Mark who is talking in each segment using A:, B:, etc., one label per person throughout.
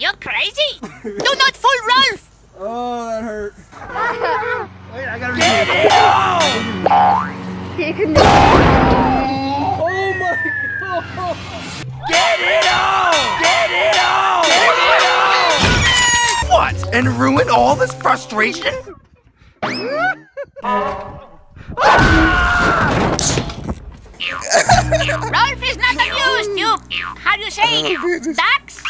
A: You're crazy! Do not fool Ralph!
B: Oh, that hurt. Wait, I gotta
A: Get
B: it
A: out!
B: Oh my god!
C: Get it out! Get it out! Get it out! What? And ruin all this frustration?
A: Ralph is not amused, you... How do you say? Ducks?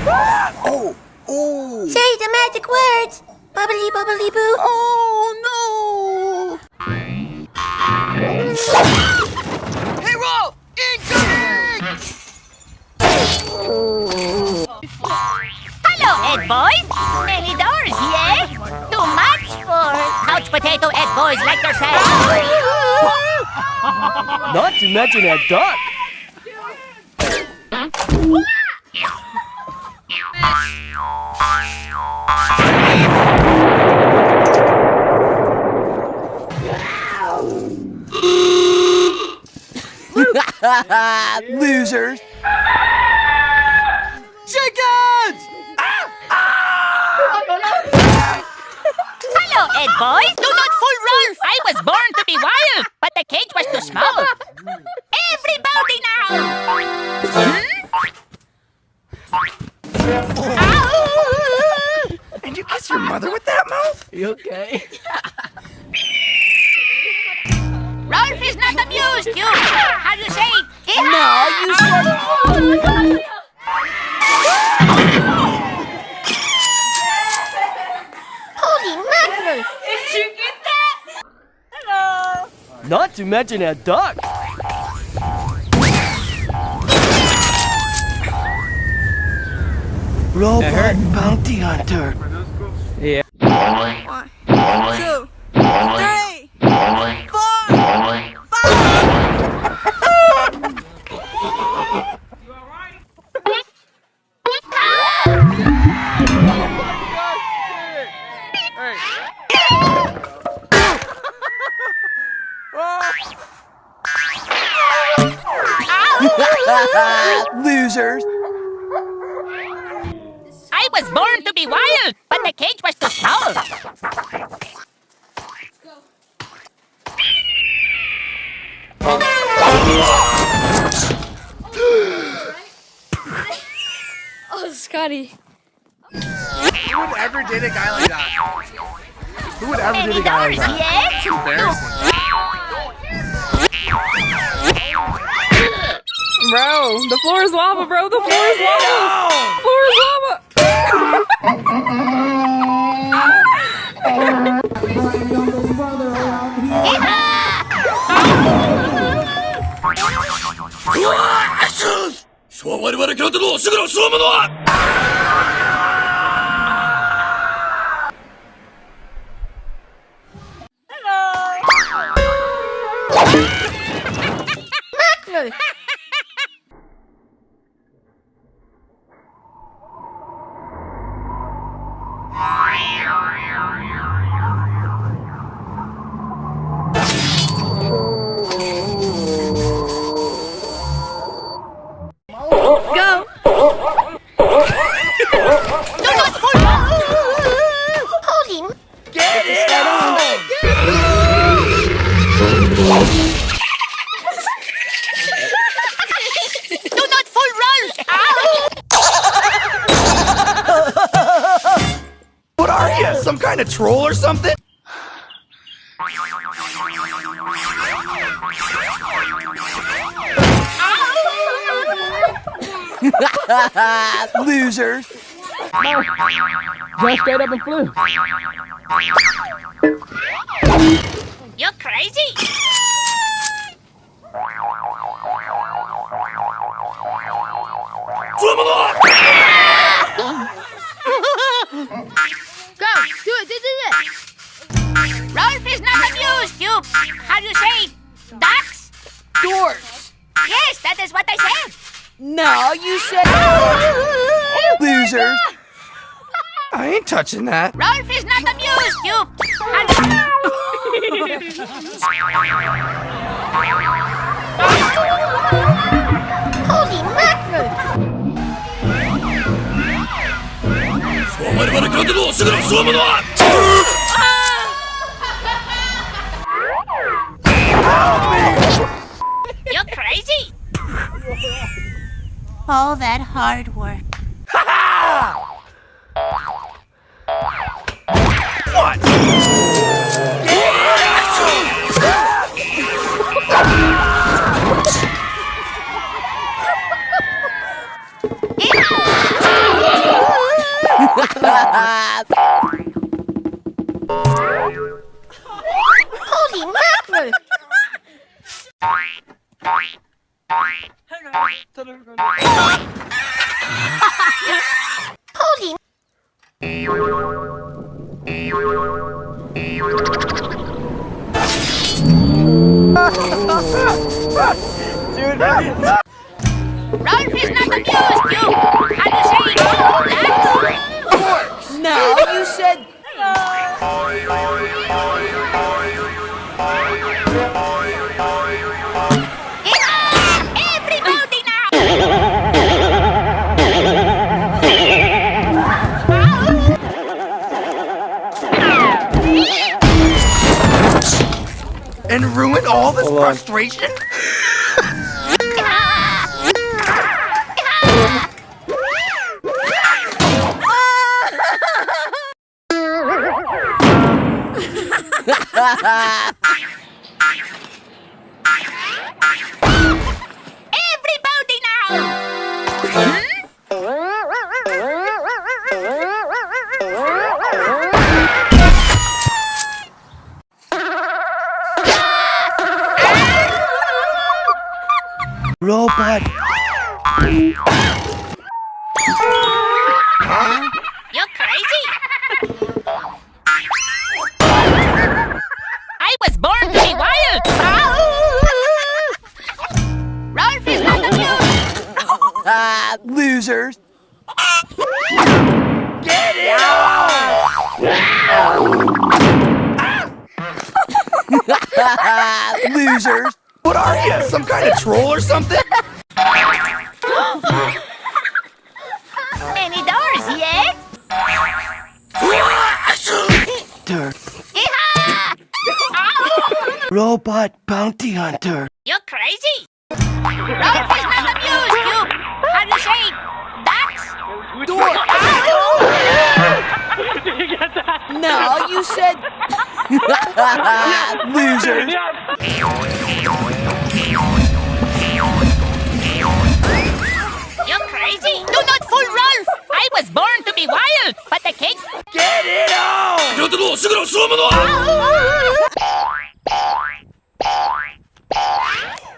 C: Oh! Oh!
D: Say the magic words. Bubbly, bubbly, boo.
C: Oh no!
A: Hey, Ralph! Incoming! Hello, Ed boys. Many doors, yeah? Too much for couch potato Ed boys like yourself.
B: Not to mention that duck.
C: Losers!
B: Chickens!
A: Hello, Ed boys. Do not fool Ralph. I was born to be wild, but the cage was too small. Everybody now!
C: And you kiss your mother with that mouth?
B: You okay?
A: Ralph is not amused, you... How do you say?
B: No, you said...
D: Holy mackerel.
A: Did you get that? Hello.
B: Not to mention that duck.
C: Robot bounty hunter.
B: Yeah.
E: 1, 2, 3, 4, 5.
C: Losers!
A: I was born to be wild, but the cage was too small.
F: Oh, Scotty.
B: Who would ever date a guy like that? Who would ever date a guy like that?
A: Yes?
B: Embarrassing.
F: Bro, the floor is lava, bro. The floor is lava. The floor is lava.
D: Mackerel.
F: Go.
D: Holy m-
C: Get it out!
A: Do not fool Ralph!
C: What are you? Some kind of troll or something? Losers!
B: Just straight up and flew.
A: You're crazy!
F: Go. Do it. Do it.
A: Ralph is not amused, you... How do you say? Ducks?
B: Doors.
A: Yes, that is what I said.
B: No, you said...
C: Losers! I ain't touching that.
A: Ralph is not amused, you... How
D: Holy mackerel.
A: You're crazy!
D: All that hard work.
C: What?
D: Holy mackerel! Holy
A: Ralph is not amused, you! How do you say that?
E: No, you said.
A: Everybody now!
C: And ruin all this frustration?
A: Everybody now!
C: Robot.
A: You're crazy! I was born to be wild! Ralph is not amused!
C: Losers. Get it off! Losers. What are you? Some kind of troll or something?
A: Any doors yet?
C: Dirt.
A: Yeehaw!
C: Robot bounty hunter.
A: You're crazy! Ralph is not amused, you! How do you say ducks?
E: No, you said.
C: Losers.
A: You're crazy! Do not fool Ralph! I was born to be wild, but the cake...
C: Get it on!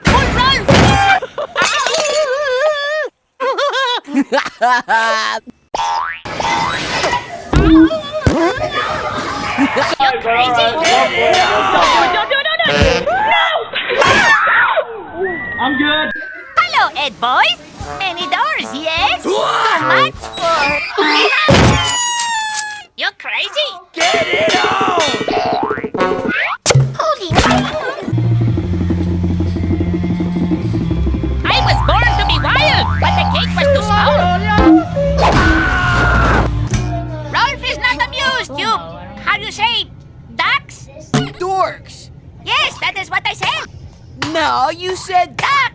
A: Fool Ralph! You're crazy! Hello, Ed boys! Any doors, yes? Too much for... You're crazy!
C: Get it on!
D: Holy
A: I was born to be wild, but the cake was too small. Ralph is not amused, you... How do you say ducks?
E: Dorks.
A: Yes, that is what I said.
E: No, you said.
A: Ducks!